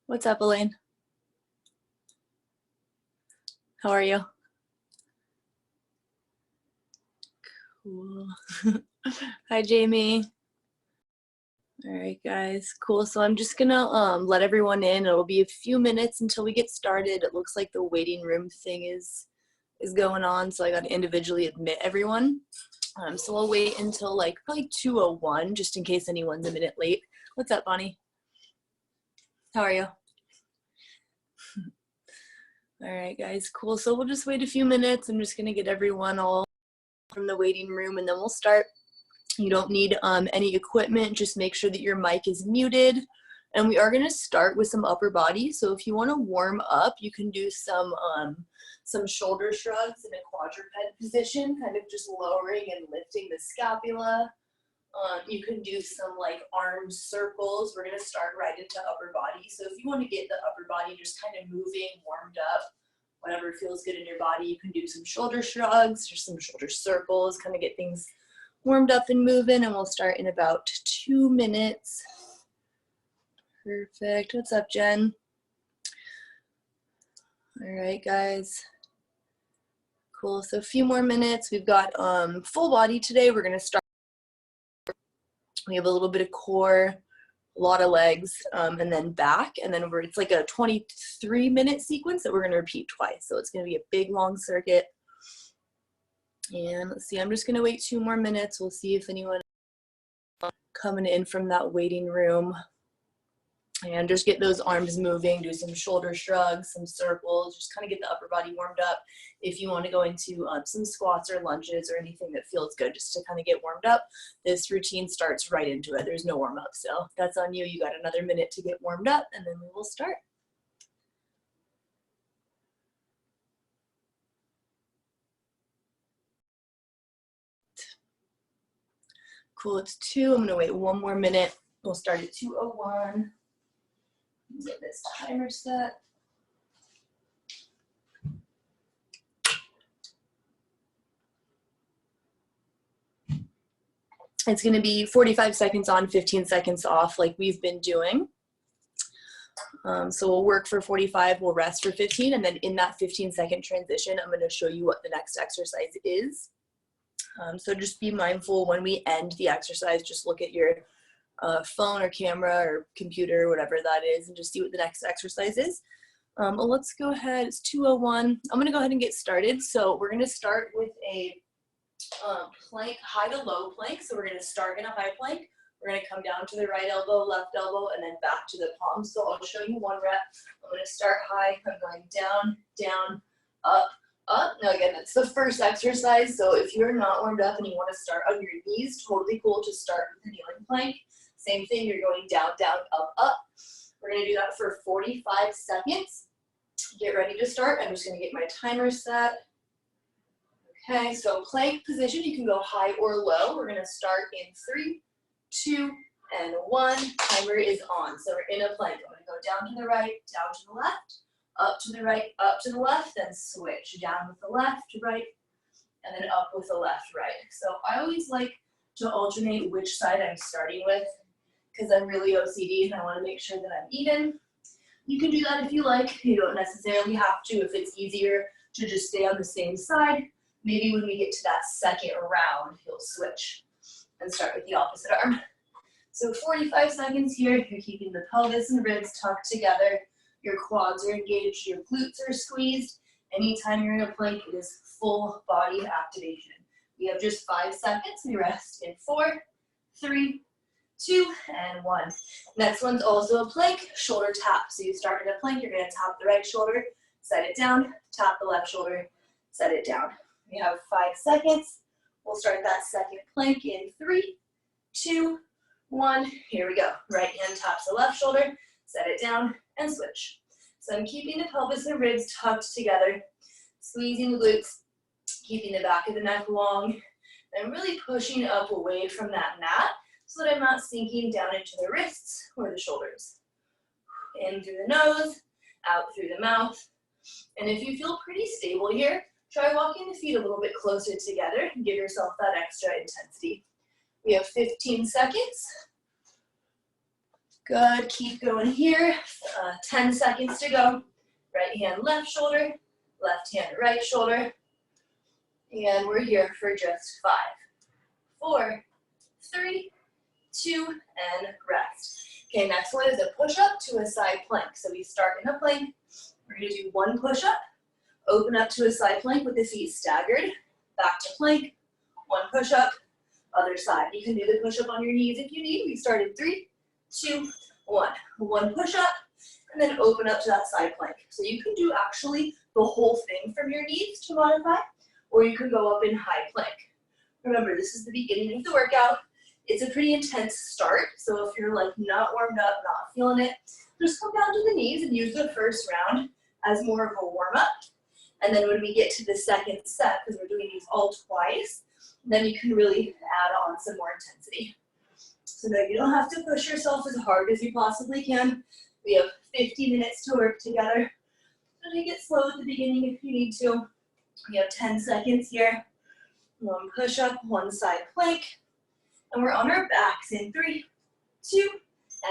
What's up, Elaine? How are you? Cool. Hi, Jamie. All right, guys, cool. So I'm just gonna let everyone in. It'll be a few minutes until we get started. It looks like the waiting room thing is going on, so I got to individually admit everyone. So I'll wait until like probably 2:01, just in case anyone's a minute late. What's up, Bonnie? How are you? All right, guys, cool. So we'll just wait a few minutes. I'm just gonna get everyone all from the waiting room, and then we'll start. You don't need any equipment. Just make sure that your mic is muted. And we are going to start with some upper body. So if you want to warm up, you can do some shoulder shrugs in a quadruped position, kind of just lowering and lifting the scapula. You can do some like arm circles. We're going to start right into upper body. So if you want to get the upper body just kind of moving, warmed up, whatever feels good in your body, you can do some shoulder shrugs or some shoulder circles, kind of get things warmed up and moving, and we'll start in about 2 minutes. Perfect. What's up, Jen? All right, guys. Cool. So a few more minutes. We've got full body today. We're going to start. We have a little bit of core, a lot of legs, and then back. And then it's like a 23-minute sequence that we're going to repeat twice. So it's going to be a big, long circuit. And let's see, I'm just going to wait 2 more minutes. We'll see if anyone coming in from that waiting room. And just get those arms moving, do some shoulder shrugs, some circles, just kind of get the upper body warmed up. If you want to go into some squats or lunges or anything that feels good, just to kind of get warmed up, this routine starts right into it. There's no warm up, so that's on you. You got another minute to get warmed up, and then we will start. Cool, it's 2. I'm going to wait 1 more minute. We'll start at 2:01. Get this timer set. It's going to be 45 seconds on, 15 seconds off, like we've been doing. So we'll work for 45, we'll rest for 15, and then in that 15-second transition, I'm going to show you what the next exercise is. So just be mindful when we end the exercise, just look at your phone or camera or computer, whatever that is, and just see what the next exercise is. Well, let's go ahead. It's 2:01. I'm going to go ahead and get started. So we're going to start with a plank, high to low plank. So we're going to start in a high plank. We're going to come down to the right elbow, left elbow, and then back to the palm. So I'll show you 1 rep. I'm going to start high. I'm going down, down, up, up. Now again, that's the first exercise. So if you're not warmed up and you want to start on your knees, totally cool to start with the kneeling plank. Same thing, you're going down, down, up, up. We're going to do that for 45 seconds. Get ready to start. I'm just going to get my timer set. Okay, so plank position, you can go high or low. We're going to start in 3, 2, and 1. Timer is on. So we're in a plank. I'm going to go down to the right, down to the left, up to the right, up to the left, then switch. Down with the left, right, and then up with the left, right. So I always like to alternate which side I'm starting with, because I'm really OCD and I want to make sure that I'm even. You can do that if you like. You don't necessarily have to if it's easier to just stay on the same side. Maybe when we get to that second round, you'll switch and start with the opposite arm. So 45 seconds here. You're keeping the pelvis and ribs tucked together. Your quads are engaged. Your glutes are squeezed. Anytime you're in a plank, it is full body activation. We have just 5 seconds. We rest in 4, 3, 2, and 1. Next one's also a plank, shoulder tap. So you start in a plank, you're going to tap the right shoulder, set it down, tap the left shoulder, set it down. We have 5 seconds. We'll start that second plank in 3, 2, 1. Here we go. Right hand taps the left shoulder, set it down, and switch. So I'm keeping the pelvis and ribs tucked together, squeezing the glutes, keeping the back of the neck long, and really pushing up away from that mat so that I'm not sinking down into the wrists or the shoulders. In through the nose, out through the mouth. And if you feel pretty stable here, try walking the feet a little bit closer together and give yourself that extra intensity. We have 15 seconds. Good, keep going here. 10 seconds to go. Right hand, left shoulder, left hand, right shoulder. And we're here for just 5, 4, 3, 2, and rest. Okay, next one is a push-up to a side plank. So we start in a plank. We're gonna do 1 push-up, open up to a side plank with the feet staggered, back to plank, 1 push-up, other side. You can do the push-up on your knees if you need. We start in 3, 2, 1. 1 push-up, and then open up to that side plank. So you can do actually the whole thing from your knees to modify, or you can go up in high plank. Remember, this is the beginning of the workout. It's a pretty intense start, so if you're like not warmed up, not feeling it, just come down to the knees and use the first round as more of a warm-up. And then when we get to the second set, because we're doing these all twice, then you can really add on some more intensity. So no, you don't have to push yourself as hard as you possibly can. We have 50 minutes to work together. So take it slow at the beginning if you need to. We have 10 seconds here. 1 push-up, 1 side plank. And we're on our backs in 3, 2,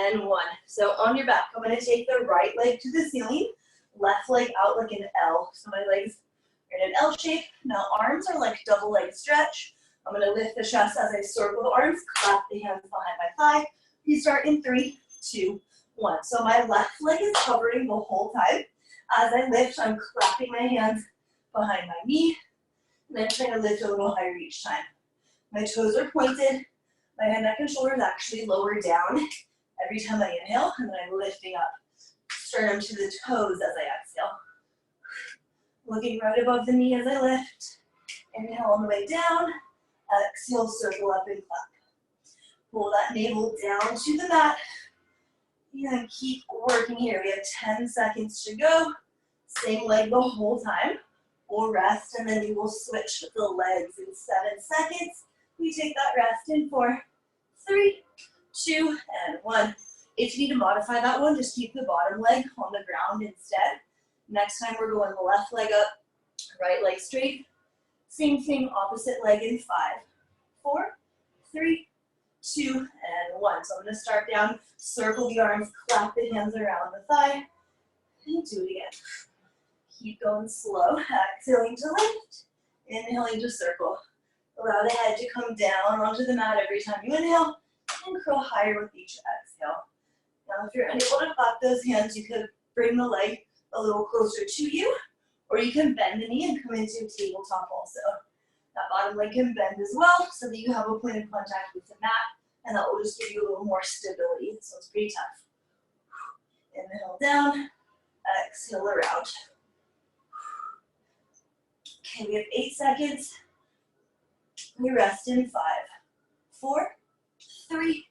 and 1. So on your back, I'm going to take the right leg to the ceiling, left leg out like an L. So my legs are in an L shape. Now arms are like double leg stretch. I'm going to lift the chest as I circle the arms, clap the hands behind my thigh. We start in 3, 2, 1. So my left leg is covering the whole time. As I lift, I'm clapping my hands behind my knee, and then trying to lift a little higher each time. My toes are pointed. My head, neck, and shoulders actually lower down every time I inhale, and then I'm lifting up. Sternum to the toes as I exhale. Looking right above the knee as I lift. Inhale on the way down. Exhale, circle up and clap. Pull that navel down to the mat. And keep working here. We have 10 seconds to go. Same leg the whole time. We'll rest, and then we will switch the legs in 7 seconds. We take that rest in 4, 3, 2, and 1. If you need to modify that one, just keep the bottom leg on the ground instead. Next time we're going the left leg up, right leg straight. Same thing, opposite leg in 5, 4, 3, 2, and 1. So I'm going to start down, circle the arms, clap the hands around the thigh, and do it again. Keep going slow, exhaling to lift, inhaling to circle. Allow the head to come down onto the mat every time you inhale, and curl higher with each exhale. Now if you're unable to clap those hands, you could bring the leg a little closer to you, or you can bend the knee and come into tabletop also. That bottom leg can bend as well, so that you have a point of contact with the mat, and that will just give you a little more stability. So it's pretty tough. Inhale down, exhale around. Okay, we have 8 seconds. We rest in 5, 4, 3,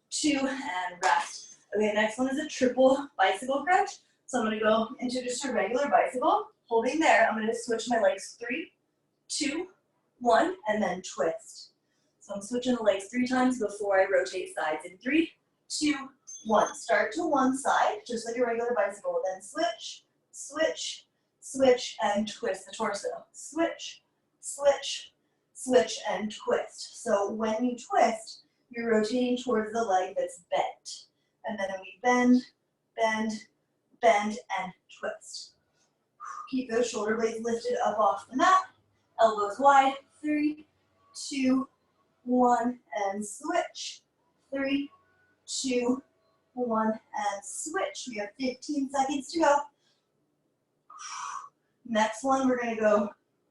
2, and rest. Okay, next one is a triple bicycle crunch. So I'm going to go into just a regular bicycle. Holding there, I'm going to switch my legs 3, 2, 1, and then twist. So I'm switching the legs 3 times before I rotate sides. In 3, 2, 1. Start to one side, just like a regular bicycle. Then switch, switch, switch, and twist the torso. Switch, switch, switch, and twist. So when you twist, you're rotating towards the leg that's bent. And then we bend, bend, bend, and twist. Keep those shoulder blades lifted up off the mat. Elbows wide. 3, 2, 1, and switch. 3, 2, 1, and switch. We have 15 seconds to go. Next one, we're going to go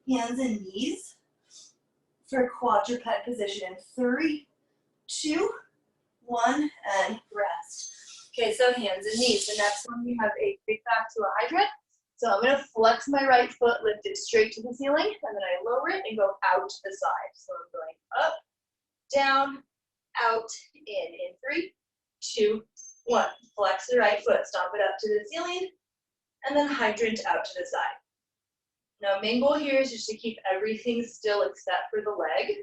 hands and knees for quadruped position in 3, 2, 1, and rest. Okay, so hands and knees. The next one, we have a kick back to a hydrant. So I'm going to flex my right foot, lift it straight to the ceiling, and then I lower it and go out to the side. So I'm going up, down, out, in 3, 2, 1. Flex the right foot, stomp it up to the ceiling, and then hydrant out to the side. Now, main goal here is just to keep everything still except for the leg.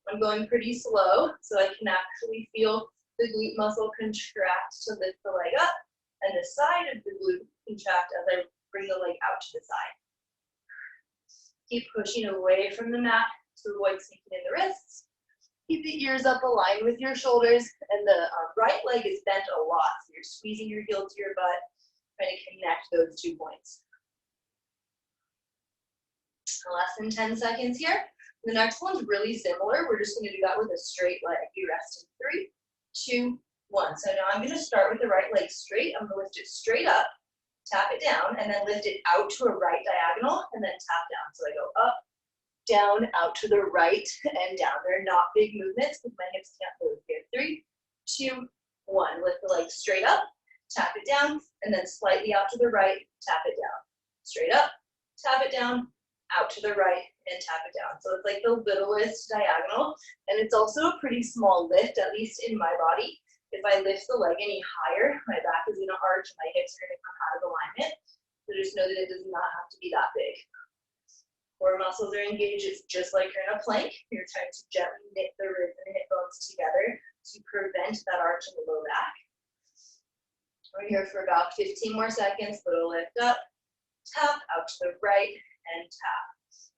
I'm going pretty slow, so I can actually feel the glute muscle contract to lift the leg up, and the side of the glute contract as I bring the leg out to the side. Keep pushing away from the mat to avoid sinking in the wrists. Keep the ears up aligned with your shoulders, and the right leg is bent a lot. So you're squeezing your heel to your butt, trying to connect those 2 points. Less than 10 seconds here. The next one's really similar. We're just going to do that with a straight leg. You rest in 3, 2, 1. So now I'm going to start with the right leg straight. I'm going to lift it straight up, tap it down, and then lift it out to a right diagonal, and then tap down. So I go up, down, out to the right, and down. They're not big movements because my hips can't move. Here, 3, 2, 1. Lift the leg straight up, tap it down, and then slightly out to the right, tap it down. Straight up, tap it down, out to the right, and tap it down. So it's like the littlest diagonal, and it's also a pretty small lift, at least in my body. If I lift the leg any higher, my back is going to arch, my hips are going to come out of alignment. So just know that it does not have to be that big. Core muscles are engaged. It's just like you're in a plank. You're trying to gently knit the ribs and hip bones together to prevent that arch in the low back. We're here for about 15 more seconds. Little lift up, tap, out to the right, and tap.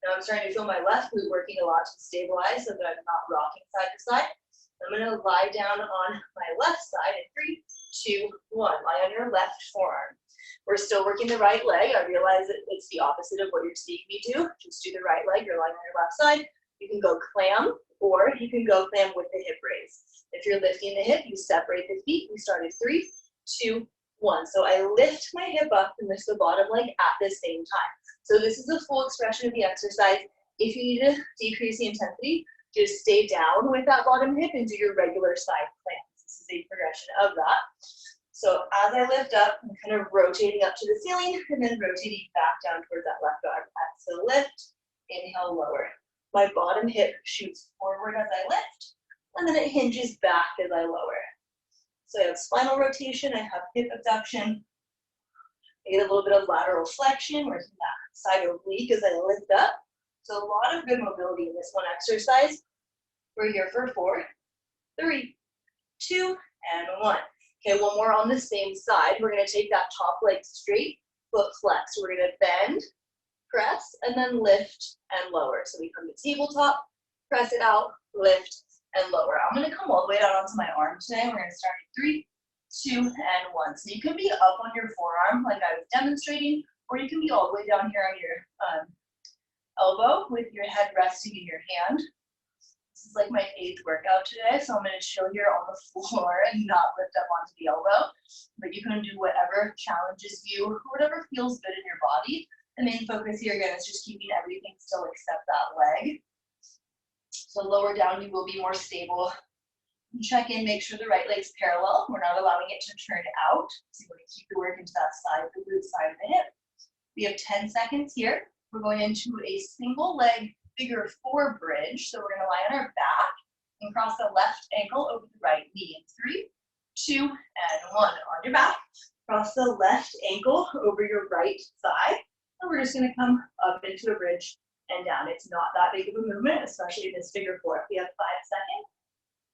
Now I'm starting to feel my left glute working a lot to stabilize so that I'm not rocking side to side. I'm going to lie down on my left side in 3, 2, 1. Lie on your left forearm. We're still working the right leg. I realize that it's the opposite of what you're seeing me do. Just do the right leg. You're lying on your left side. You can go clam, or you can go clam with the hip raise. If you're lifting the hip, you separate the feet. We start in 3, 2, 1. So I lift my hip up and lift the bottom leg at the same time. So this is the full expression of the exercise. If you need to decrease the intensity, just stay down with that bottom hip and do your regular side plants. This is a progression of that. So as I lift up, I'm kind of rotating up to the ceiling and then rotating back down towards that left arm. So lift, inhale, lower. My bottom hip shoots forward as I lift, and then it hinges back as I lower. So I have spinal rotation, I have hip abduction. I get a little bit of lateral flexion, working that side oblique as I lift up. So a lot of good mobility in this one exercise. We're here for 4, 3, 2, and 1. Okay, one more on the same side. We're going to take that top leg straight, foot flex. We're going to bend, press, and then lift and lower. So we come to tabletop, press it out, lift, and lower. I'm going to come all the way down onto my arm today. We're going to start in 3, 2, and 1. So you can be up on your forearm like I was demonstrating, or you can be all the way down here on your elbow with your head resting in your hand. This is like my 8th workout today, so I'm going to chill here on the floor and not lift up onto the elbow. But you can do whatever challenges you, whatever feels good in your body. The main focus here, again, is just keeping everything still except that leg. So lower down, you will be more stable. Check in, make sure the right leg's parallel. We're not allowing it to turn out. So you want to keep the work into that side, the glute side of the hip. We have 10 seconds here. We're going into a single leg figure 4 bridge. So we're going to lie on our back and cross the left ankle over the right knee. In 3, 2, and 1. On your back, cross the left ankle over your right thigh. And we're just going to come up into a bridge and down. It's not that big of a movement, especially in this figure 4. We have 5 seconds.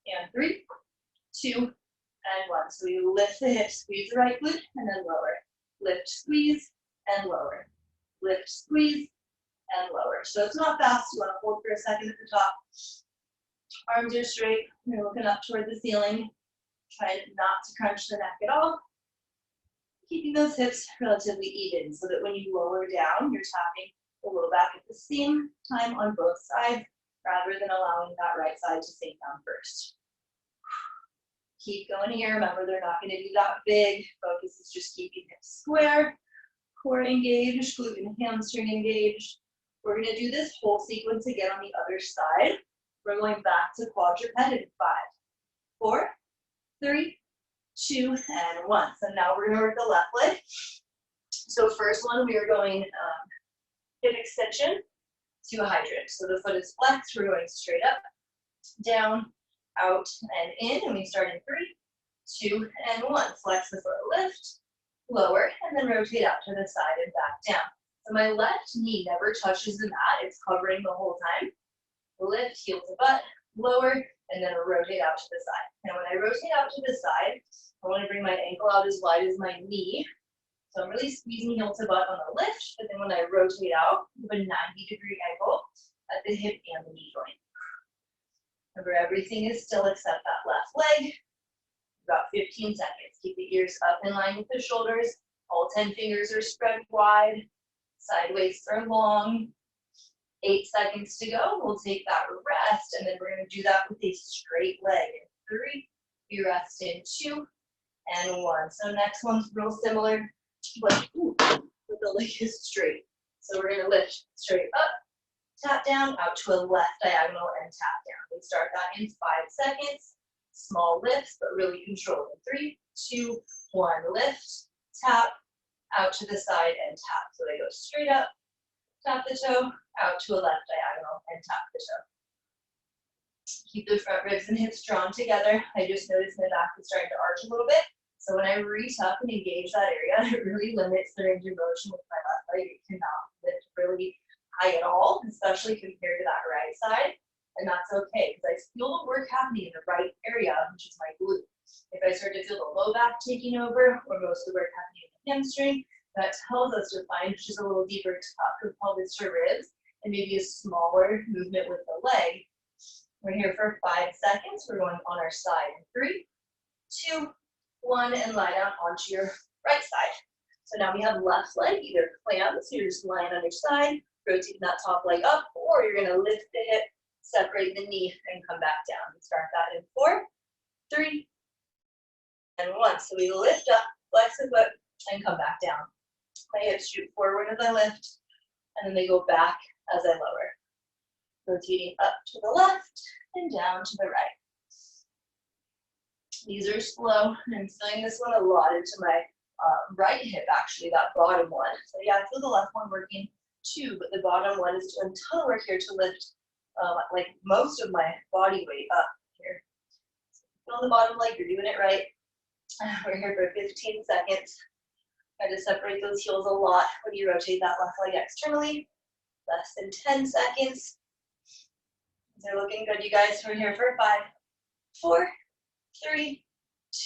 And 3, 2, and 1. So we lift the hips, squeeze the right glute, and then lower. Lift, squeeze, and lower. Lift, squeeze, and lower. So it's not fast. You want to hold for a second at the top. Arms are straight. You're looking up toward the ceiling. Try not to crunch the neck at all. Keeping those hips relatively even so that when you lower down, you're tapping the low back at the same time on both sides, rather than allowing that right side to sink down first. Keep going here. Remember, they're not going to be that big. Focus is just keeping hips square, core engaged, glute and hamstring engaged. We're going to do this whole sequence again on the other side. We're going back to quadruped in 5, 4, 3, 2, and 1. So now we're going to work the left leg. So first one, we are going hip extension to a hydrant. So the foot is flexed. We're going straight up, down, out, and in. And we start in 3, 2, and 1. Flex the foot, lift, lower, and then rotate out to the side and back down. So my left knee never touches the mat. It's covering the whole time. Lift, heel to butt, lower, and then rotate out to the side. And when I rotate out to the side, I want to bring my ankle out as wide as my knee. So I'm really squeezing heel to butt on the lift, but then when I rotate out, I have a 90-degree angle at the hip and the knee joint. Remember, everything is still except that left leg. About 15 seconds. Keep the ears up in line with the shoulders. All 10 fingers are spread wide. Side waists are long. 8 seconds to go. We'll take that rest, and then we're going to do that with a straight leg. In 3, you rest in 2, and 1. So next one's real similar, but the leg is straight. So we're going to lift straight up, tap down, out to a left diagonal, and tap down. We start that in 5 seconds. Small lifts, but really controlled. In 3, 2, 1. Lift, tap, out to the side, and tap. So they go straight up, tap the toe, out to a left diagonal, and tap the toe. Keep the front ribs and hips drawn together. I just noticed my back is starting to arch a little bit. So when I reach up and engage that area, it really limits the range of motion with my left leg. It cannot lift really high at all, especially compared to that right side. And that's okay, because I feel the work happening in the right area, which is my glute. If I start to feel the low back taking over, or most of the work happening in the hamstring, that tells us to find just a little deeper tuck of pelvis to ribs, and maybe a smaller movement with the leg. We're here for 5 seconds. We're going on our side. 3, 2, 1, and lie down onto your right side. So now we have left leg, either clams, so you're just lying on your side, rotating that top leg up, or you're gonna lift the hip, separate the knee, and come back down. Start that in 4, 3, and 1. So we lift up, flex the foot, and come back down. My hips shoot forward as I lift, and then they go back as I lower. Rotating up to the left and down to the right. These are slow, and I'm feeling this one a lot into my right hip, actually, that bottom one. So yeah, I feel the left one working too, but the bottom one is doing a ton of work here to lift like most of my body weight up here. So feel the bottom leg, you're doing it right. We're here for 15 seconds. Try to separate those heels a lot when you rotate that left leg externally. Less than 10 seconds. They're looking good, you guys. We're here for 5, 4, 3,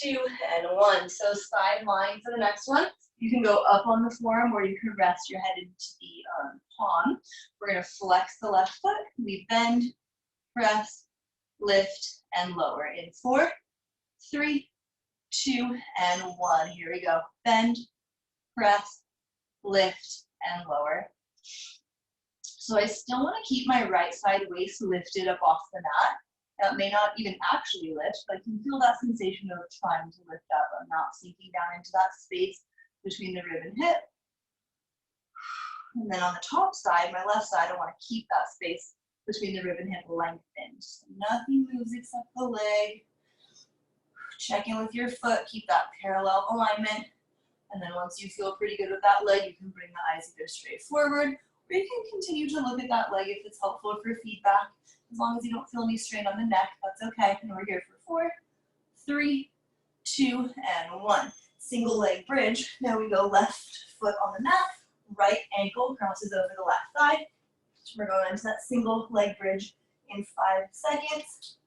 2, and 1. So side lying for the next one. You can go up on the forearm, or you can rest your head into the palm. We're going to flex the left foot. We bend, press, lift, and lower. In 4, 3, 2, and 1. Here we go. Bend, press, lift, and lower. So I still want to keep my right side waist lifted up off the mat. That may not even actually lift, but I can feel that sensation of trying to lift up. I'm not sinking down into that space between the rib and hip. And then on the top side, my left side, I want to keep that space between the rib and hip lengthened. So nothing moves except the leg. Check in with your foot, keep that parallel alignment. And then once you feel pretty good with that leg, you can bring the eyes either straight forward, or you can continue to look at that leg if it's helpful for feedback. As long as you don't feel any strain on the neck, that's okay. And we're here for 4, 3, 2, and 1. Single leg bridge. Now we go left foot on the mat, right ankle crosses over the left thigh. We're going into that single leg bridge in 5 seconds.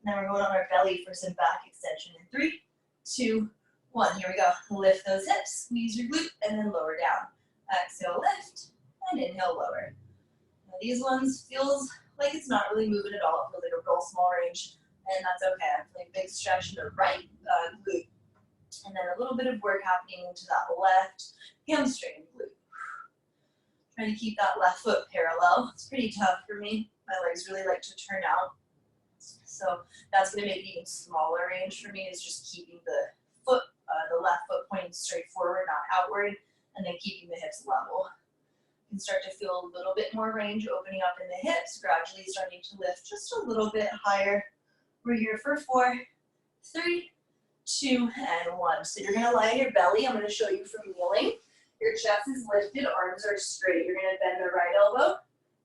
And then we're going on our belly for some back extension in 3, 2, 1. Here we go. Lift those hips, squeeze your glute, and then lower down. Exhale, lift, and inhale, lower. Now these ones feels like it's not really moving at all. It feels like a real small range, and that's okay. I'm feeling a big stretch in the right glute. And then a little bit of work happening into that left hamstring glute. Trying to keep that left foot parallel. It's pretty tough for me. My legs really like to turn out. So that's going to make it even smaller range for me, is just keeping the foot, the left foot pointing straight forward, not outward, and then keeping the hips level. You can start to feel a little bit more range opening up in the hips, gradually starting to lift just a little bit higher. We're here for 4, 3, 2, and 1. So you're going to lie on your belly. I'm going to show you from kneeling. Your chest is lifted, arms are straight. You're going to bend the right elbow,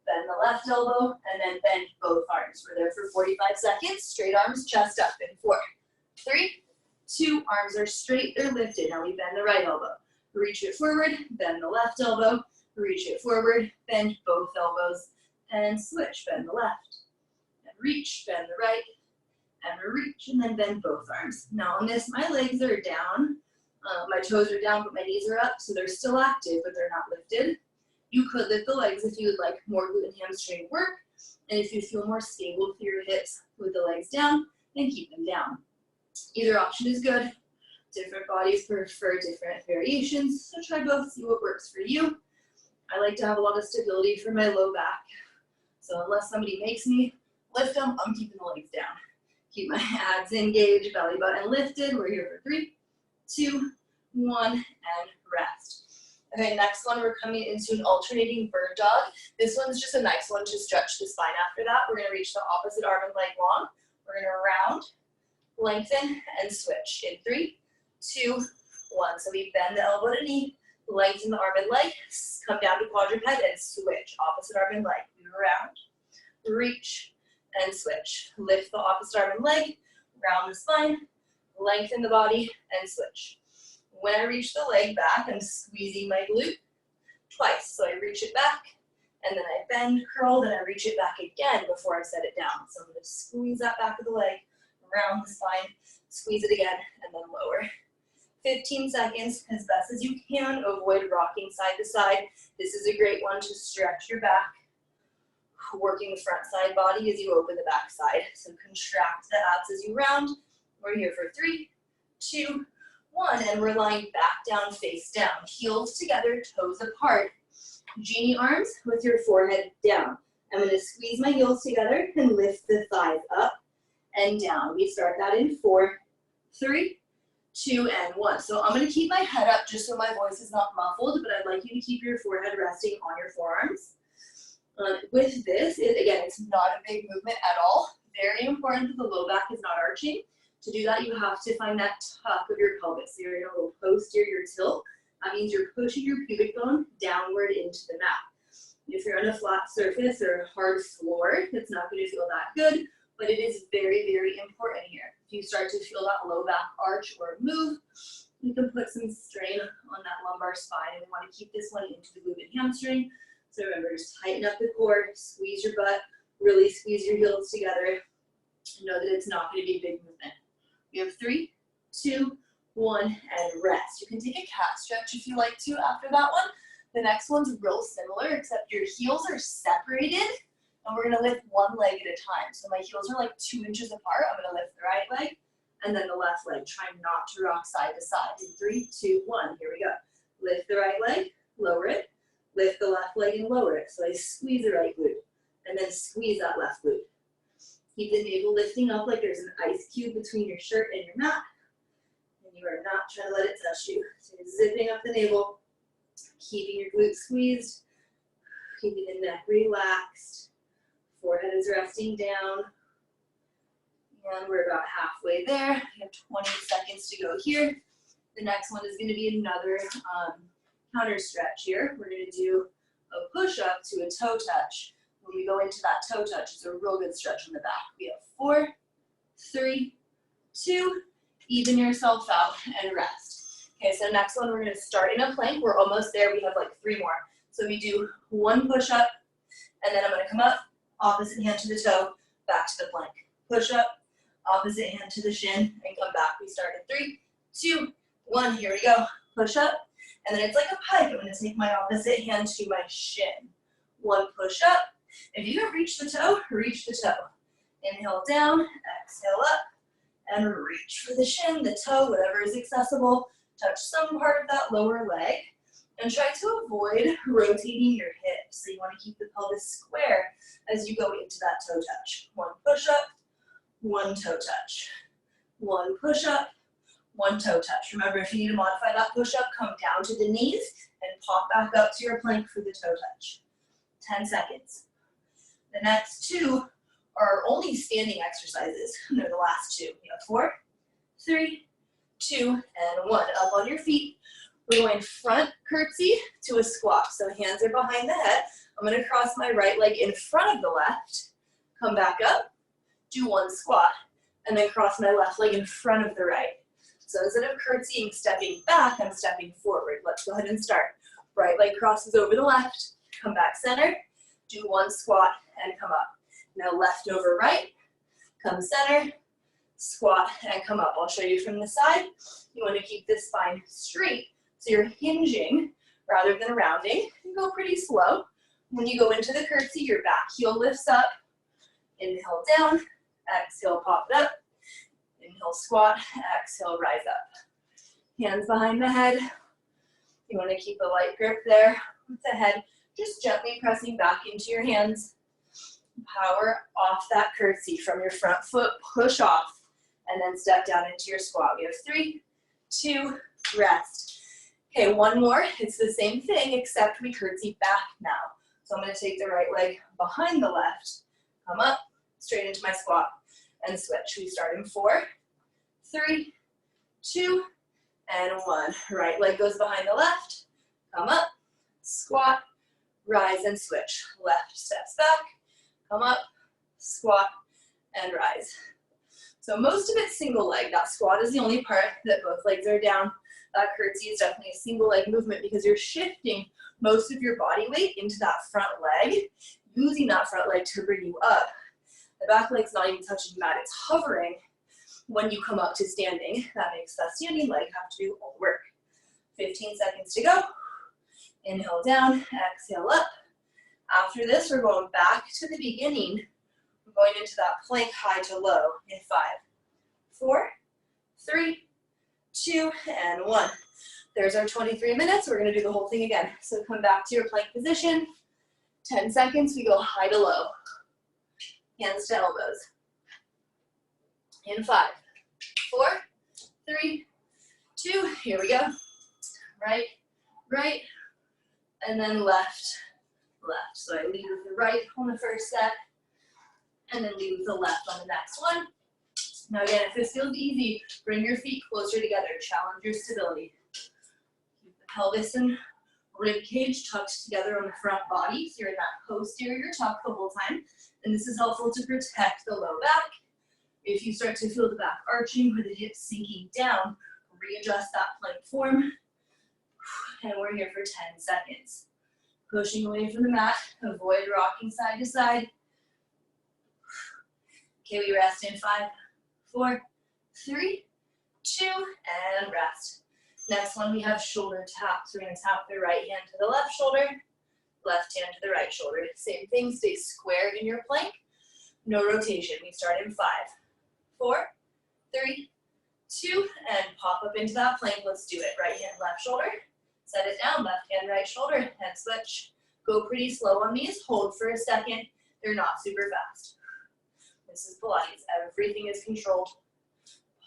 bend the left elbow, and then bend both arms. We're there for 45 seconds. Straight arms, chest up in 4, 3, 2, arms are straight, they're lifted. Now we bend the right elbow. Reach it forward, bend the left elbow, reach it forward, bend both elbows, and switch, bend the left. And reach, bend the right, and reach, and then bend both arms. Now on this, my legs are down, my toes are down, but my knees are up, so they're still active, but they're not lifted. You could lift the legs if you would like more glute and hamstring work, And if you feel more stable through your hips with the legs down, then keep them down. Either option is good. Different bodies prefer different variations, so try both, see what works for you. I like to have a lot of stability for my low back. So unless somebody makes me lift them, I'm keeping the legs down. Keep my abs engaged, belly button lifted. We're here for 3, 2, 1, and rest. Okay, next one, we're coming into an alternating bird dog. This one's just a nice one to stretch the spine after that. We're gonna reach the opposite arm and leg long. We're gonna round, lengthen, and switch in 3, 2, 1. So we bend the elbow to knee, lengthen the arm and leg, come down to quadruped and switch. Opposite arm and leg. We round, reach, and switch. Lift the opposite arm and leg, round the spine, lengthen the body, and switch. When I reach the leg back, I'm squeezing my glute twice. So I reach it back, and then I bend, curl, then I reach it back again before I set it down. So I'm going to squeeze that back of the leg, round the spine, squeeze it again, and then lower. 15 seconds, as best as you can. Avoid rocking side to side. This is a great one to stretch your back. Working the front side body as you open the back side. So contract the abs as you round. We're here for 3, 2, 1, and we're lying back down, face down. Heels together, toes apart. Genie arms with your forehead down. I'm going to squeeze my heels together and lift the thighs up and down. We start that in 4, 3, 2, and 1. So I'm going to keep my head up just so my voice is not muffled, but I'd like you to keep your forehead resting on your forearms. With this, again, it's not a big movement at all. Very important that the low back is not arching. To do that, you have to find that tuck of your pelvis. So you're in a little posterior tilt. That means you're pushing your pubic bone downward into the mat. If you're on a flat surface or a hard floor, it's not going to feel that good, but it is very, very important here. If you start to feel that low back arch or move, you can put some strain on that lumbar spine, and we want to keep this one into the glute and hamstring. So remember, just tighten up the core, squeeze your butt, really squeeze your heels together. Know that it's not going to be a big movement. We have 3, 2, 1, and rest. You can take a cat stretch if you like to after that one. The next one's real similar, except your heels are separated, and we're going to lift one leg at a time. So my heels are like 2 inches apart. I'm going to lift the right leg, and then the left leg. Try not to rock side to side. In 3, 2, 1. Here we go. Lift the right leg, lower it. Lift the left leg and lower it. So I squeeze the right glute and then squeeze that left glute. Keep the navel lifting up like there's an ice cube between your shirt and your mat. And you are not trying to let it touch you. So you're zipping up the navel, keeping your glute squeezed, keeping the neck relaxed. Forehead is resting down. And we're about halfway there. We have 20 seconds to go here. The next one is going to be another counter stretch here. We're going to do a push up to a toe touch. When we go into that toe touch, it's a real good stretch on the back. We have 4, 3, 2, even yourself out and rest. Okay, so next one, we're going to start in a plank. We're almost there. We have like 3 more. So we do 1 push up, and then I'm going to come up, opposite hand to the toe, back to the plank. Push up, opposite hand to the shin, and come back. We start in 3, 2, 1. Here we go. Push up. And then it's like a pike. I'm going to take my opposite hand to my shin. 1 push up. If you can reach the toe, reach the toe. Inhale down, exhale up, and reach for the shin, the toe, whatever is accessible. Touch some part of that lower leg. And try to avoid rotating your hips. So you want to keep the pelvis square as you go into that toe touch. 1 push up, 1 toe touch. 1 push up, 1 toe touch. Remember, if you need to modify that push-up, come down to the knees and pop back up to your plank for the toe touch. 10 seconds. The next 2 are only standing exercises. They're the last 2. You have 4, 3, 2, and 1. Up on your feet. We're going front curtsy to a squat. So hands are behind the head. I'm going to cross my right leg in front of the left. Come back up. Do 1 squat. And then cross my left leg in front of the right. So instead of curtsying, stepping back, I'm stepping forward. Let's go ahead and start. Right leg crosses over the left, come back center, do 1 squat, and come up. Now left over right, come center, squat, and come up. I'll show you from the side. You want to keep the spine straight, so you're hinging rather than rounding. You go pretty slow. When you go into the curtsy, your back heel lifts up. Inhale down, exhale pop it up. Inhale squat, exhale rise up. Hands behind the head. You want to keep a light grip there with the head, just gently pressing back into your hands. Power off that curtsy from your front foot, push off, and then step down into your squat. We have 3, 2, rest. Okay, one more. It's the same thing, except we curtsy back now. So I'm going to take the right leg behind the left, come up, straight into my squat, and switch. We start in 4, 3, 2, and 1. Right leg goes behind the left, come up, squat, rise, and switch. Left steps back, come up, squat, and rise. So most of it's single leg. That squat is the only part that both legs are down. That curtsy is definitely a single leg movement because you're shifting most of your body weight into that front leg, using that front leg to bring you up. The back leg's not even touching the mat, it's hovering when you come up to standing. That makes that standing leg have to do all the work. 15 seconds to go. Inhale down, exhale up. After this, we're going back to the beginning. We're going into that plank high to low in 5, 4, 3, 2, and 1. There's our 23 minutes. We're going to do the whole thing again. So come back to your plank position. 10 seconds, we go high to low. Hands to elbows. In 5, 4, 3, 2, here we go. Right, right, and then left, left. So I lead with the right on the first set, and then lead with the left on the next one. Now again, if this feels easy, bring your feet closer together. Challenge your stability. Keep the pelvis and rib cage tucked together on the front body. So you're in that posterior tuck the whole time. And this is helpful to protect the low back. If you start to feel the back arching or the hips sinking down, readjust that plank form. And we're here for 10 seconds. Pushing away from the mat, avoid rocking side to side. Okay, we rest in 5, 4, 3, 2, and rest. Next one, we have shoulder taps. We're going to tap the right hand to the left shoulder, left hand to the right shoulder. Same thing, stay square in your plank. No rotation. We start in 5, 4, 3, 2, and pop up into that plank. Let's do it. Right hand, left shoulder. Set it down, left hand, right shoulder, head switch. Go pretty slow on these. Hold for a second. They're not super fast. This is Pilates. Everything is controlled.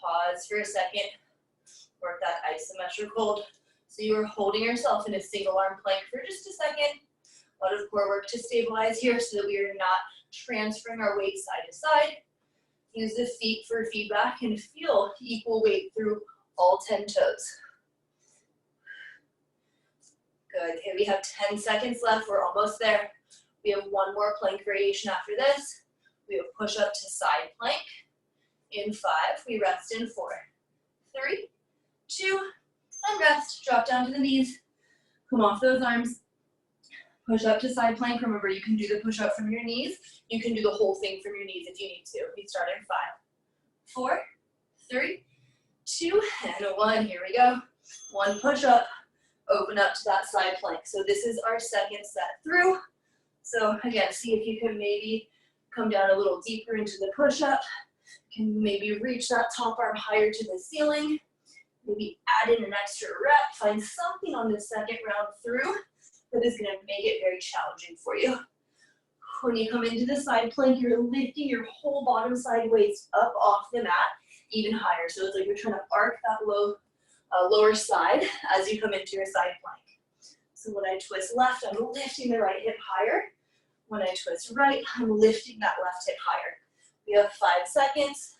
Pause for a second. Work that isometric hold. So you are holding yourself in a single arm plank for just a second. A lot of core work to stabilize here so that we are not transferring our weight side to side. Use the feet for feedback and feel equal weight through all 10 toes. Good. Okay, we have 10 seconds left. We're almost there. We have one more plank variation after this. We have push up to side plank. In 5, we rest in 4, 3, 2, and rest. Drop down to the knees. Come off those arms. Push up to side plank. Remember, you can do the push up from your knees. You can do the whole thing from your knees if you need to. We start in 5, 4, 3, 2, and 1. Here we go. One push up. Open up to that side plank. So this is our second set through. So again, see if you can maybe come down a little deeper into the push-up. Can maybe reach that top arm higher to the ceiling. Maybe add in an extra rep. Find something on this second round through that is going to make it very challenging for you. When you come into the side plank, you're lifting your whole bottom side waist up off the mat even higher. So it's like you're trying to arc that lower side as you come into your side plank. So when I twist left, I'm lifting the right hip higher. When I twist right, I'm lifting that left hip higher. We have 5 seconds.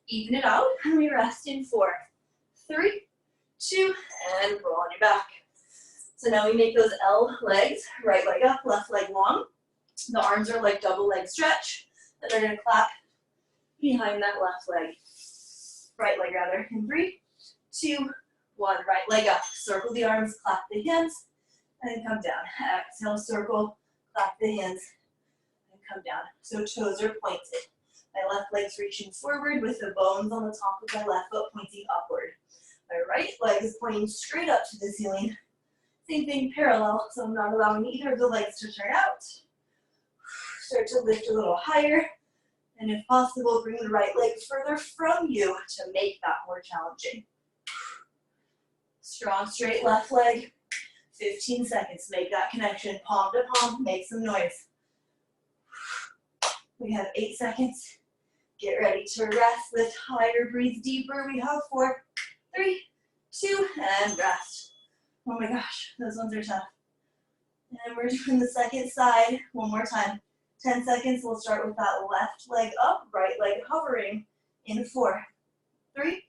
Even it out, and we rest in 4, 3, 2, and roll on your back. So now we make those L legs, right leg up, left leg long. The arms are like double leg stretch, and they're gonna clap behind that left leg. Right leg rather, in 3, 2, 1, right leg up. Circle the arms, clap the hands, and then come down. Exhale, circle, clap the hands, and come down. So toes are pointed. My left leg's reaching forward with the bones on the top of my left foot pointing upward. My right leg is pointing straight up to the ceiling. Same thing, parallel, so I'm not allowing either of the legs to turn out. Start to lift a little higher, and if possible, bring the right leg further from you to make that more challenging. Strong, straight left leg, 15 seconds. Make that connection, palm to palm, make some noise. We have 8 seconds. Get ready to rest, lift higher, breathe deeper. We have 4, 3, 2, and rest. Oh my gosh, those ones are tough. And we're doing the second side one more time. 10 seconds, we'll start with that left leg up, right leg hovering in 4, 3,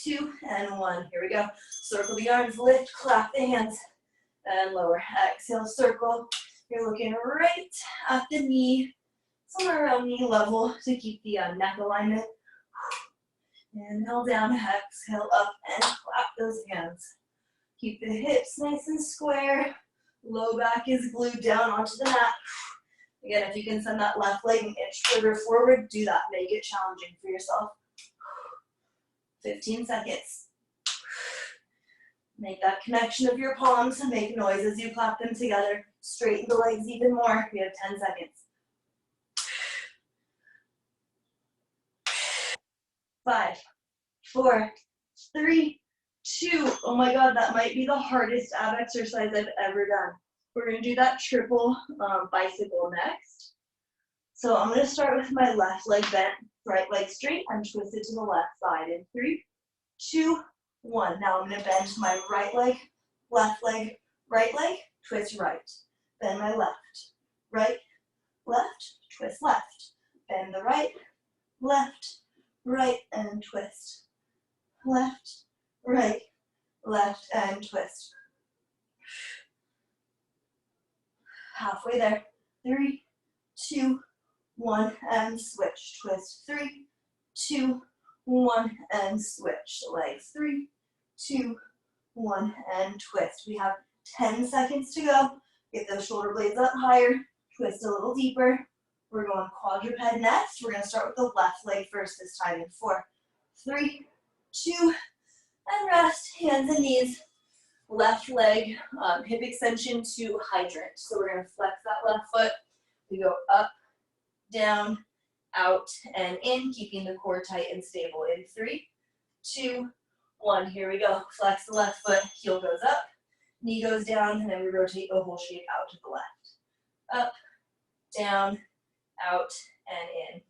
2, and 1. Here we go. Circle the arms, lift, clap the hands, and lower. Exhale, circle. You're looking right at the knee, somewhere around knee level to keep the neck alignment. Inhale down, exhale up, and clap those hands. Keep the hips nice and square. Low back is glued down onto the mat. Again, if you can send that left leg an inch further forward, do that. Make it challenging for yourself. 15 seconds. Make that connection of your palms and make noise as you clap them together. Straighten the legs even more. We have 10 seconds. 5, 4, 3, 2. Oh my God, that might be the hardest ab exercise I've ever done. We're going to do that triple bicycle next. So I'm going to start with my left leg bent, right leg straight, and twist it to the left side in 3, 2, 1. Now I'm going to bend my right leg, right leg, twist right. Bend my left, left, twist left. Bend the right, and twist. Left, right, left, and twist. Halfway there. 3, 2, 1, and switch. Twist. 3, 2, 1, and switch. Legs. 3, 2, 1, and twist. We have 10 seconds to go. Get those shoulder blades up higher. Twist a little deeper. We're going quadruped next. We're going to start with the left leg first this time in 4, 3, 2, and rest. Hands and knees. Left leg, hip extension to hydrant. So we're going to flex that left foot. We go up, down, out, and in, keeping the core tight and stable. In 3, 2, 1. Here we go. Flex the left foot. Heel goes up, knee goes down, and then we rotate the whole shape out to the left. Up, down, out, and in.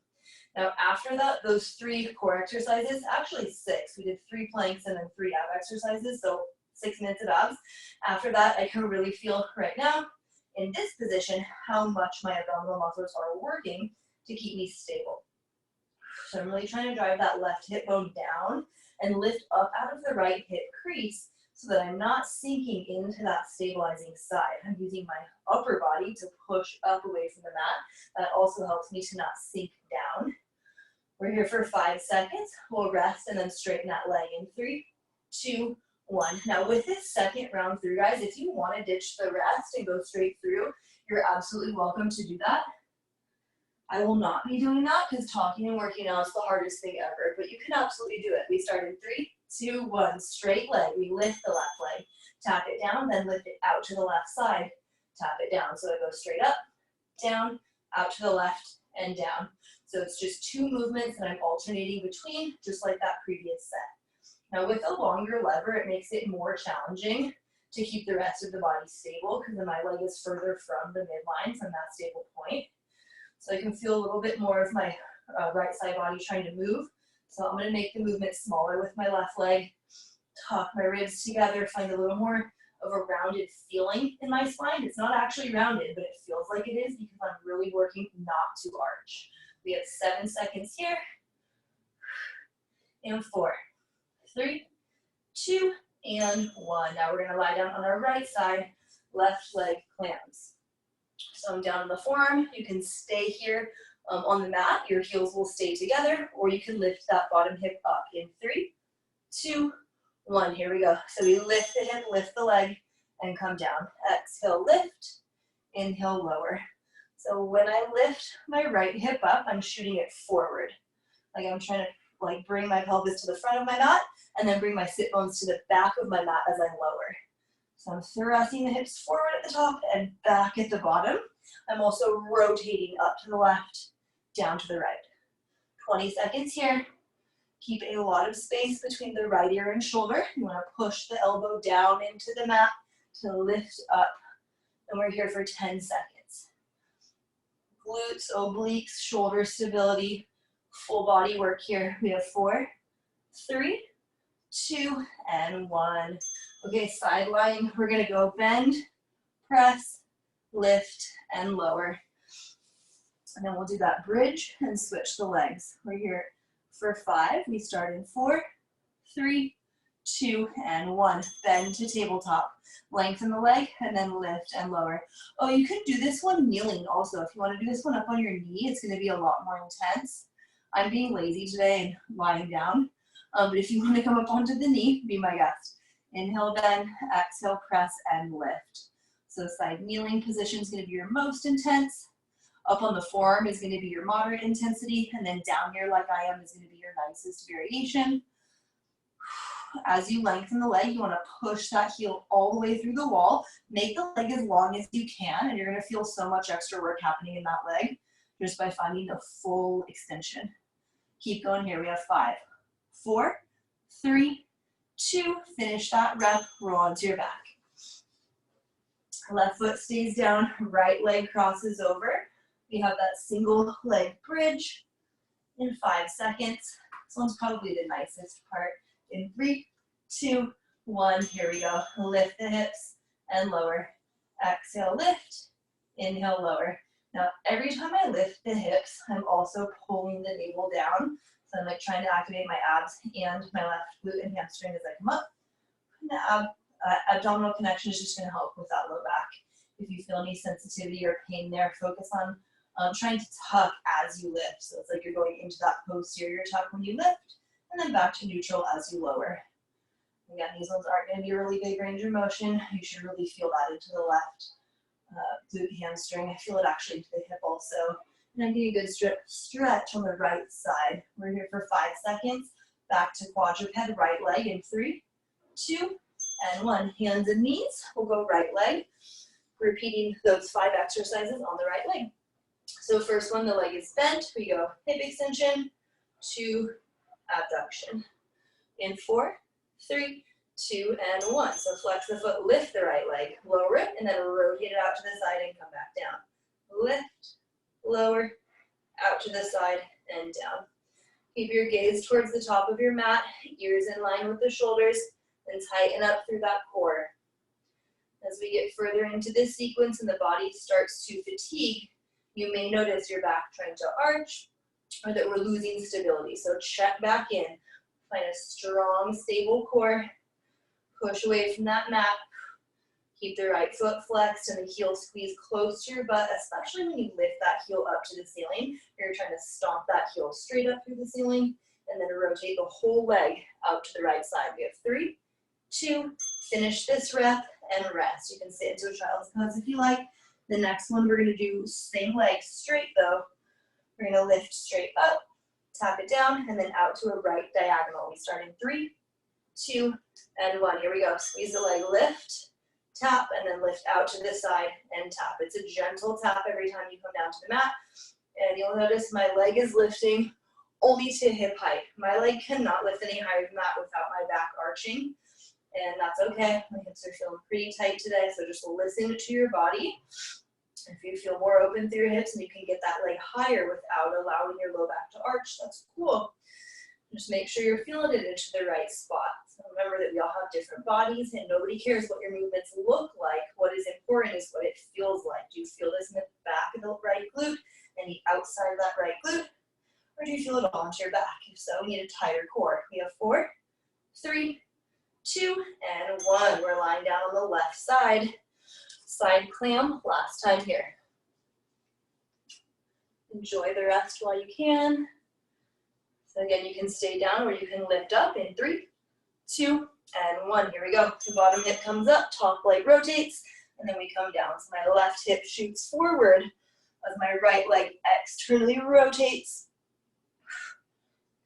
Now after that, those 3 core exercises, actually 6. We did 3 planks and then 3 ab exercises, so 6 minutes of abs. After that, I can really feel right now in this position how much my abdominal muscles are working to keep me stable. So I'm really trying to drive that left hip bone down and lift up out of the right hip crease so that I'm not sinking into that stabilizing side. I'm using my upper body to push up away from the mat. That also helps me to not sink down. We're here for 5 seconds. We'll rest and then straighten that leg in 3, 2, 1. Now with this second round through, guys, if you want to ditch the rest and go straight through, you're absolutely welcome to do that. I will not be doing that because talking and working out is the hardest thing ever, but you can absolutely do it. We start in 3, 2, 1, straight leg. We lift the left leg, tap it down, then lift it out to the left side, tap it down. So it goes straight up, down, out to the left, and down. So it's just 2 movements that I'm alternating between, just like that previous set. Now with a longer lever, it makes it more challenging to keep the rest of the body stable because then my leg is further from the midline, from that stable point. So I can feel a little bit more of my right side body trying to move. So I'm going to make the movement smaller with my left leg, tuck my ribs together, find a little more of a rounded feeling in my spine. It's not actually rounded, but it feels like it is because I'm really working not to arch. We have 7 seconds here. And 4, 3, 2, and 1. Now we're going to lie down on our right side, left leg clams. So I'm down on the forearm. You can stay here on the mat. Your heels will stay together, or you can lift that bottom hip up in 3, 2, 1. Here we go. So we lift the hip, lift the leg, and come down. Exhale, lift. Inhale, lower. So when I lift my right hip up, I'm shooting it forward. Like I'm trying to bring my pelvis to the front of my mat, and then bring my sit bones to the back of my mat as I lower. So I'm thrusting the hips forward at the top and back at the bottom. I'm also rotating up to the left, down to the right. 20 seconds here. Keep a lot of space between the right ear and shoulder. You want to push the elbow down into the mat to lift up. And we're here for 10 seconds. Glutes, obliques, shoulder stability, full body work here. We have 4, 3, 2, and 1. Okay, side lying. We're going to go bend, press, lift, and lower. And then we'll do that bridge and switch the legs. We're here for 5. We start in 4, 3, 2, and 1. Bend to tabletop. Lengthen the leg, and then lift and lower. Oh, you could do this one kneeling also. If you want to do this one up on your knee, it's going to be a lot more intense. I'm being lazy today and lying down. But if you want to come up onto the knee, be my guest. Inhale, bend, exhale, press, and lift. So side kneeling position is going to be your most intense. Up on the forearm is going to be your moderate intensity, and then down here like I am is going to be your nicest variation. As you lengthen the leg, you want to push that heel all the way through the wall. Make the leg as long as you can, and you're going to feel so much extra work happening in that leg just by finding the full extension. Keep going here. We have 5, 4, 3, 2. Finish that rep. Roll onto your back. Left foot stays down. Right leg crosses over. We have that single leg bridge in 5 seconds. This one's probably the nicest part. In 3, 2, 1, here we go. Lift the hips and lower. Exhale, lift. Inhale, lower. Now, every time I lift the hips, I'm also pulling the navel down. So I'm like trying to activate my abs and my left glute and hamstring as I come up. And the abdominal connection is just going to help with that low back. If you feel any sensitivity or pain there, focus on trying to tuck as you lift. So it's like you're going into that posterior tuck when you lift, and then back to neutral as you lower. Again, these ones aren't going to be a really big range of motion. You should really feel that into the left glute hamstring. I feel it actually into the hip also. And I'm getting a good stretch on the right side. We're here for 5 seconds. Back to quadruped right leg in 3, 2, and 1. Hands and knees. We'll go right leg. Repeating those 5 exercises on the right leg. So first one, the leg is bent. We go hip extension to abduction. In 4, 3, 2, and 1. So flex the foot, lift the right leg, lower it, and then rotate it out to the side and come back down. Lift, lower, out to the side, and down. Keep your gaze towards the top of your mat, ears in line with the shoulders, and tighten up through that core. As we get further into this sequence and the body starts to fatigue, you may notice your back trying to arch, or that we're losing stability. So check back in. Find a strong, stable core. Push away from that mat. Keep the right foot flexed and the heel squeezed close to your butt, especially when you lift that heel up to the ceiling. You're trying to stomp that heel straight up through the ceiling, and then rotate the whole leg out to the right side. We have 3, 2, finish this rep, and rest. You can sit into a child's pose if you like. The next one, we're going to do same leg straight though. We're going to lift straight up, tap it down, and then out to a right diagonal. We start in 3, 2, and 1. Here we go. Squeeze the leg, lift, tap, and then lift out to the side and tap. It's a gentle tap every time you come down to the mat. And you'll notice my leg is lifting only to hip height. My leg cannot lift any higher than that without my back arching. And that's okay. My hips are feeling pretty tight today, so just listen to your body. If you feel more open through your hips and you can get that leg higher without allowing your low back to arch, that's cool. Just make sure you're feeling it into the right spot. So remember that we all have different bodies and nobody cares what your movements look like. What is important is what it feels like. Do you feel this in the back of the right glute and the outside of that right glute? Or do you feel it onto your back? If so, we need a tighter core. We have 4, 3, 2, and 1. We're lying down on the left side. Side clam, last time here. Enjoy the rest while you can. So again, you can stay down or you can lift up in 3, 2, and 1. Here we go. The bottom hip comes up, top leg rotates, and then we come down. So my left hip shoots forward as my right leg externally rotates.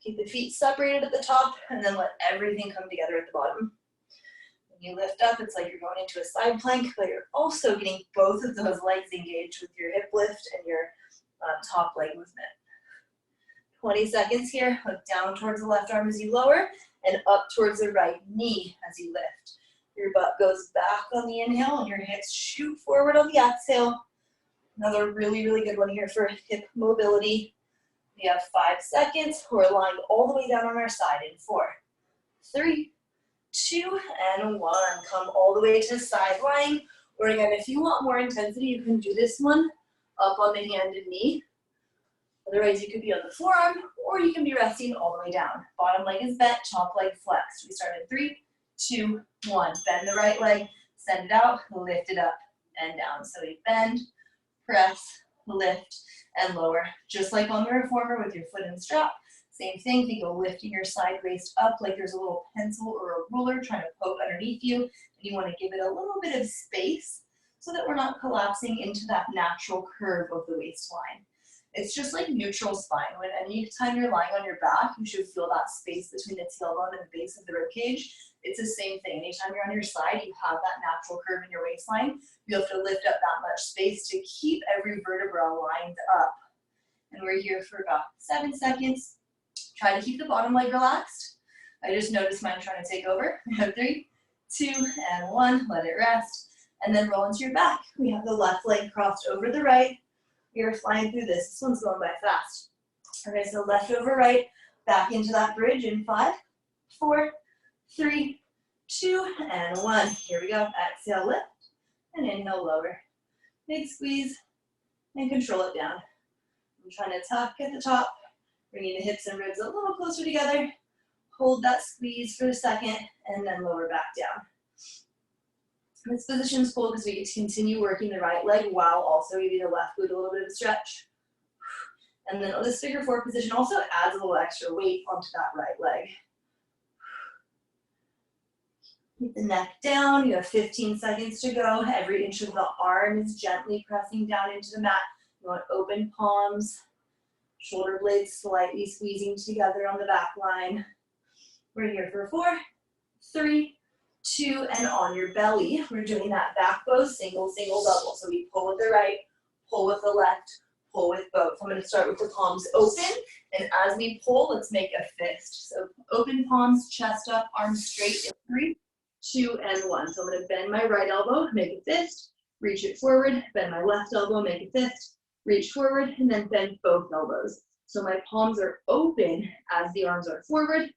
Keep the feet separated at the top, and then let everything come together at the bottom. You lift up, it's like you're going into a side plank, but you're also getting both of those legs engaged with your hip lift and your top leg movement. 20 seconds here. Look down towards the left arm as you lower and up towards the right knee as you lift. Your butt goes back on the inhale and your hips shoot forward on the exhale. Another really, really good one here for hip mobility. We have 5 seconds. We're lying all the way down on our side in 4, 3, 2, and 1. Come all the way to side lying. Or again, if you want more intensity, you can do this one up on the hand and knee. Otherwise, you could be on the forearm, or you can be resting all the way down. Bottom leg is bent, top leg flexed. We start in 3, 2, 1. Bend the right leg, send it out, lift it up and down. So we bend, press, lift, and lower. Just like on the reformer with your foot and strap. Same thing, think of lifting your side waist up like there's a little pencil or a ruler trying to poke underneath you. And you want to give it a little bit of space so that we're not collapsing into that natural curve of the waistline. It's just like neutral spine. When anytime you're lying on your back, you should feel that space between the tailbone and the base of the rib cage. It's the same thing. Anytime you're on your side, you have that natural curve in your waistline. You have to lift up that much space to keep every vertebra lined up. And we're here for about 7 seconds. Try to keep the bottom leg relaxed. I just noticed mine trying to take over. We have 3, 2, and 1. Let it rest. And then roll into your back. We have the left leg crossed over the right. You're flying through this. This one's going by fast. Okay, so left over right, back into that bridge in 5, 4, 3, 2, and 1. Here we go. Exhale, lift, and inhale, lower. Big squeeze, and control it down. I'm trying to tuck at the top, bringing the hips and ribs a little closer together. Hold that squeeze for a second, and then lower back down. This position's cool because we get to continue working the right leg while also giving the left glute a little bit of a stretch. And then this figure 4 position also adds a little extra weight onto that right leg. Keep the neck down. You have 15 seconds to go. Every inch of the arm is gently pressing down into the mat. You want open palms, shoulder blades slightly squeezing together on the back line. We're here for 4, 3, 2, and on your belly, we're doing that back bow, single, single, double. So we pull with the right, pull with the left, pull with both. I'm going to start with the palms open, and as we pull, let's make a fist. So open palms, chest up, arms straight in 3, 2, and 1. So I'm going to bend my right elbow, make a fist, reach it forward, bend my left elbow, make a fist, reach forward, and then bend both elbows. So my palms are open as the arms are forward,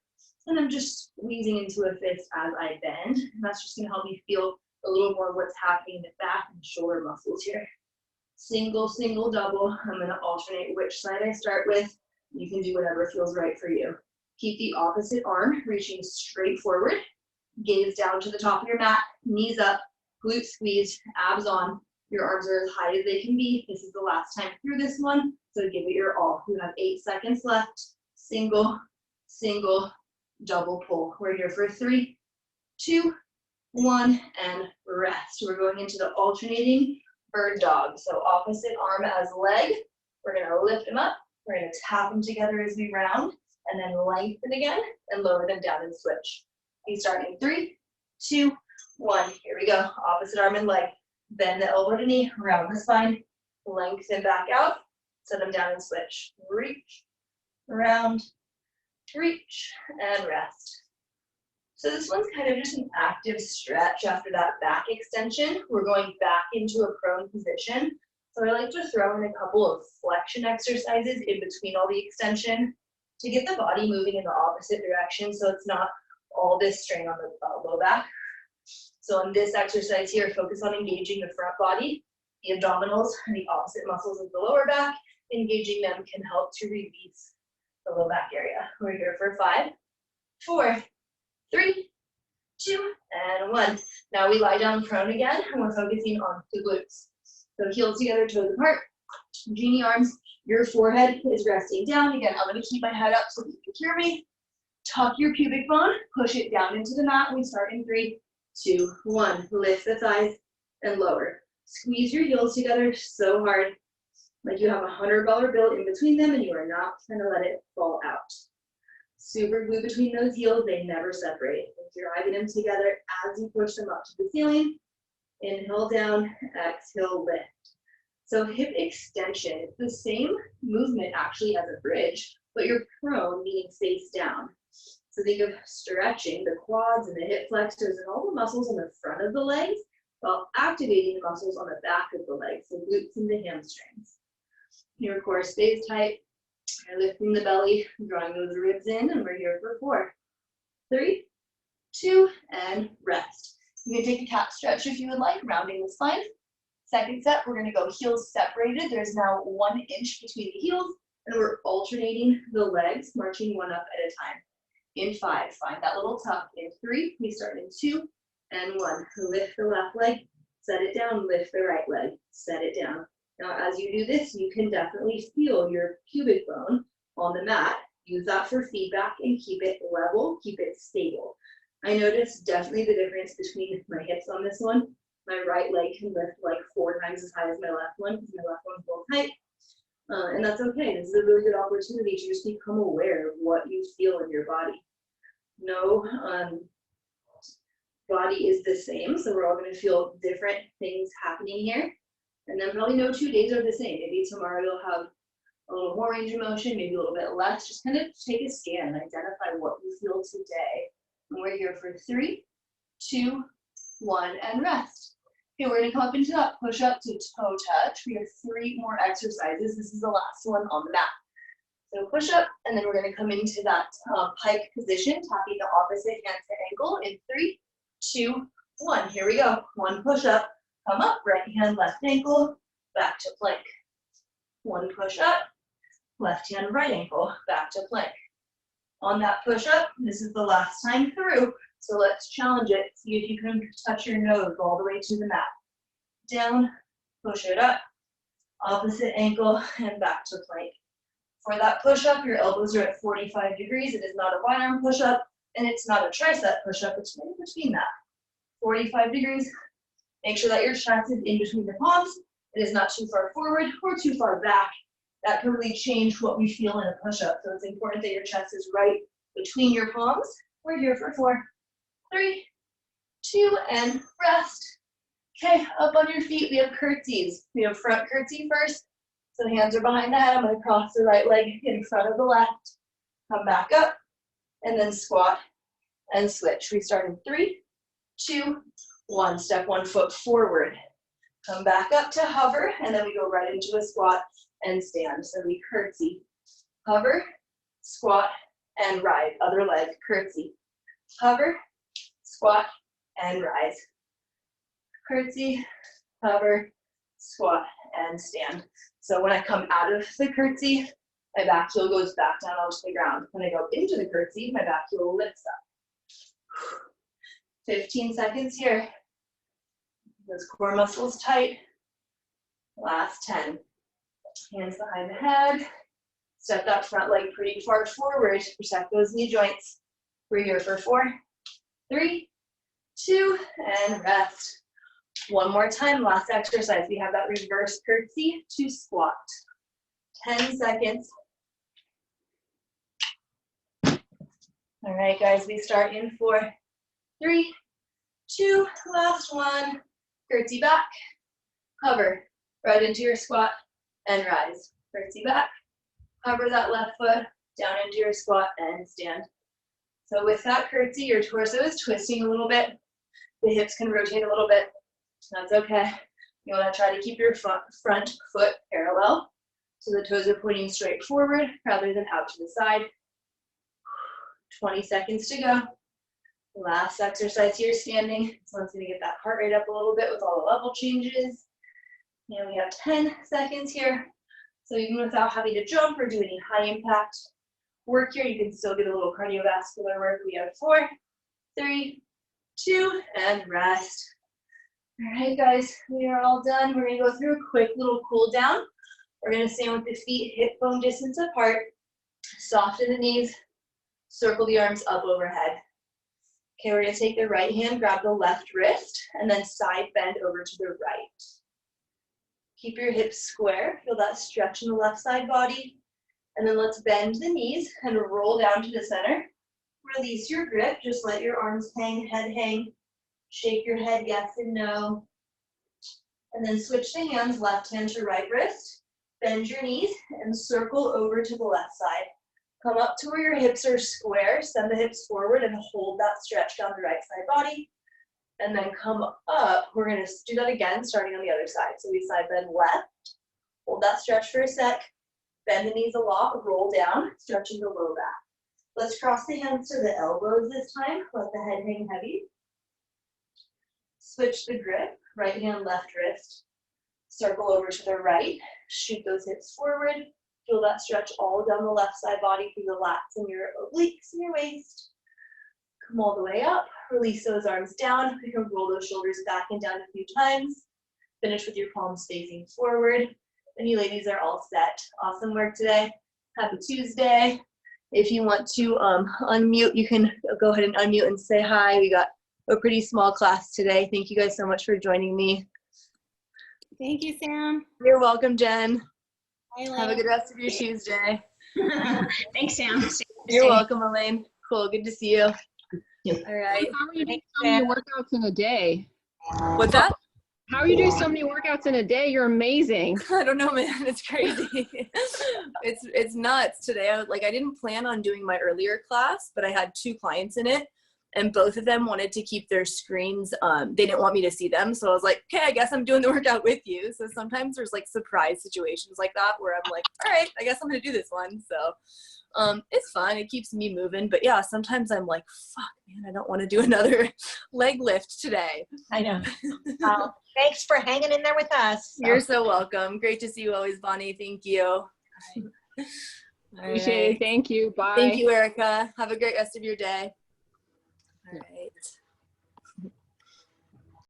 and I'm just squeezing into a fist as I bend. And that's just going to help me feel a little more what's happening in the back and shoulder muscles here. Single, single, double. I'm going to alternate which side I start with. You can do whatever feels right for you. Keep the opposite arm reaching straight forward. Gaze down to the top of your mat, knees up, glute squeeze, abs on. Your arms are as high as they can be. This is the last time through this one, so give it your all. You have 8 seconds left. Single, single, double pull. We're here for 3, 2, 1, and rest. We're going into the alternating bird dog. So opposite arm as leg. We're going to lift them up. We're going to tap them together as we round, and then lengthen again, and lower them down and switch. We start in 3, 2, 1. Here we go. Opposite arm and leg. Bend the elbow to knee, round the spine, lengthen back out, set them down and switch. Reach, round, reach, and rest. So this one's kind of just an active stretch after that back extension. We're going back into a prone position. So I like to throw in a couple of flexion exercises in between all the extension to get the body moving in the opposite direction so it's not all this strain on the low back. So in this exercise here, focus on engaging the front body, the abdominals, and the opposite muscles of the lower back. Engaging them can help to release the low back area. We're here for 5, 4, 3, 2, and 1. Now we lie down prone again, and we're focusing on the glutes. So heels together, toes apart, genie arms. Your forehead is resting down. Again, I'm going to keep my head up so you can hear me. Tuck your pubic bone, push it down into the mat. We start in 3, 2, 1. Lift the thighs and lower. Squeeze your heels together so hard, like you have a $100 bill in between them and you are not going to let it fall out. Super glue between those heels, they never separate. You're driving them together as you push them up to the ceiling. Inhale down, exhale lift. So hip extension, it's the same movement actually as a bridge, but you're prone, meaning face down. So think of stretching the quads and the hip flexors and all the muscles on the front of the legs while activating the muscles on the back of the legs, so glutes and the hamstrings. Your core stays tight. You're lifting the belly, drawing those ribs in, and we're here for 4, 3, 2, and rest. You can take a cat stretch if you would like, rounding the spine. Second set, we're going to go heels separated. There's now 1 inch between the heels, and we're alternating the legs, marching one up at a time. In 5, find that little tuck. In 3, we start in 2 and 1. Lift the left leg, set it down, lift the right leg, set it down. Now, as you do this, you can definitely feel your pubic bone on the mat. Use that for feedback and keep it level, keep it stable. I noticed definitely the difference between my hips on this one. My right leg can lift like 4 times as high as my left one because my left one's a little tight. And that's okay. This is a really good opportunity to just become aware of what you feel in your body. No body is the same, so we're all going to feel different things happening here. And then probably no 2 days are the same. Maybe tomorrow you'll have a little more range of motion, maybe a little bit less. Just kind of take a scan and identify what you feel today. And we're here for 3, 2, 1, and rest. Okay, we're going to come up into that push-up to toe touch. We have 3 more exercises. This is the last one on the mat. So push up, and then we're going to come into that pike position, tapping the opposite hand to ankle in 3, 2, 1. Here we go. 1 push up. Come up, right hand, left ankle, back to plank. 1 push up, left hand, right ankle, back to plank. On that push up, this is the last time through, so let's challenge it. See if you can touch your nose all the way to the mat. Down, push it up, opposite ankle, and back to plank. For that push up, your elbows are at 45 degrees. It is not a wide arm push up, and it's not a tricep push up. It's right between that. 45 degrees. Make sure that your chest is in between the palms. It is not too far forward or too far back. That can really change what we feel in a push-up. So it's important that your chest is right between your palms. We're here for 4, 3, 2, and rest. Okay, up on your feet, we have curtsies. We have front curtsy first. So hands are behind the head. I'm going to cross the right leg in front of the left. Come back up, and then squat and switch. We start in 3, 2, 1. Step 1 foot forward. Come back up to hover, and then we go right into a squat and stand. So we curtsy, hover, squat, and rise. Other leg, curtsy, hover, squat, and rise. Curtsy, hover, squat, and stand. So when I come out of the curtsy, my back heel goes back down onto the ground. When I go into the curtsy, my back heel lifts up. 15 seconds here. Those core muscles tight. Last 10. Hands behind the head. Step that front leg pretty far forward. Protect those knee joints. We're here for 4, 3, 2, and rest. One more time, last exercise. We have that reverse curtsy to squat. 10 seconds. All right, guys, we start in 4, 3, 2, last one. Curtsy back, hover, right into your squat, and rise. Curtsy back, hover that left foot, down into your squat, and stand. So with that curtsy, your torso is twisting a little bit. The hips can rotate a little bit. That's okay. You want to try to keep your front foot parallel, so the toes are pointing straight forward rather than out to the side. 20 seconds to go. Last exercise here, standing. So I'm going to get that heart rate up a little bit with all the level changes. And we have 10 seconds here. So even without having to jump or do any high impact work here, you can still get a little cardiovascular work. We have 4, 3, 2, and rest. All right, guys, we are all done. We're going to go through a quick little cool down. We're going to stand with the feet hip bone distance apart. Soften the knees. Circle the arms up overhead. Okay, we're going to take the right hand, grab the left wrist, and then side bend over to the right. Keep your hips square. Feel that stretch in the left side body. And then let's bend the knees and roll down to the center. Release your grip, just let your arms hang, head hang. Shake your head, yes and no. And then switch the hands, left hand to right wrist. Bend your knees and circle over to the left side. Come up to where your hips are square, send the hips forward and hold that stretch down the right side body. And then come up, we're gonna do that again, starting on the other side. So we side bend left, hold that stretch for a sec, bend the knees a lot, roll down, stretching the low back. Let's cross the hands to the elbows this time, let the head hang heavy. Switch the grip, right hand, left wrist. Circle over to the right, shoot those hips forward. Feel that stretch all down the left side body through the lats and your obliques and your waist. Come all the way up, release those arms down. You can roll those shoulders back and down a few times. Finish with your palms facing forward. And you ladies are all set. Awesome work today. Happy Tuesday. If you want to unmute, you can go ahead and unmute and say hi. We got a pretty small class today. Thank you guys so much for joining me. Thank you, Sam. You're welcome, Jen. Hi, Have a good rest of your Tuesday. Thanks, Sam. You're welcome, Elaine. Cool, good to see you. All right. How are you doing so many workouts in a day? What's that? How are you doing so many workouts in a day? You're amazing. I don't know, man. It's crazy. It's nuts today. I didn't plan on doing my earlier class, but I had 2 clients in it, and both of them wanted to keep their screens. They didn't want me to see them, so I was like, okay, I guess I'm doing the workout with you. So sometimes there's like surprise situations like that where I'm like, all right, I guess I'm gonna do this one. So it's fun. It keeps me moving. But yeah, sometimes I'm like, fuck, man, I don't want to do another leg lift today. I know. Thanks for hanging in there with us. You're so welcome. Great to see you always, Bonnie. Thank you. All Appreciate it. Thank you. Bye. Thank you, Erica. Have a great rest of your day. All right.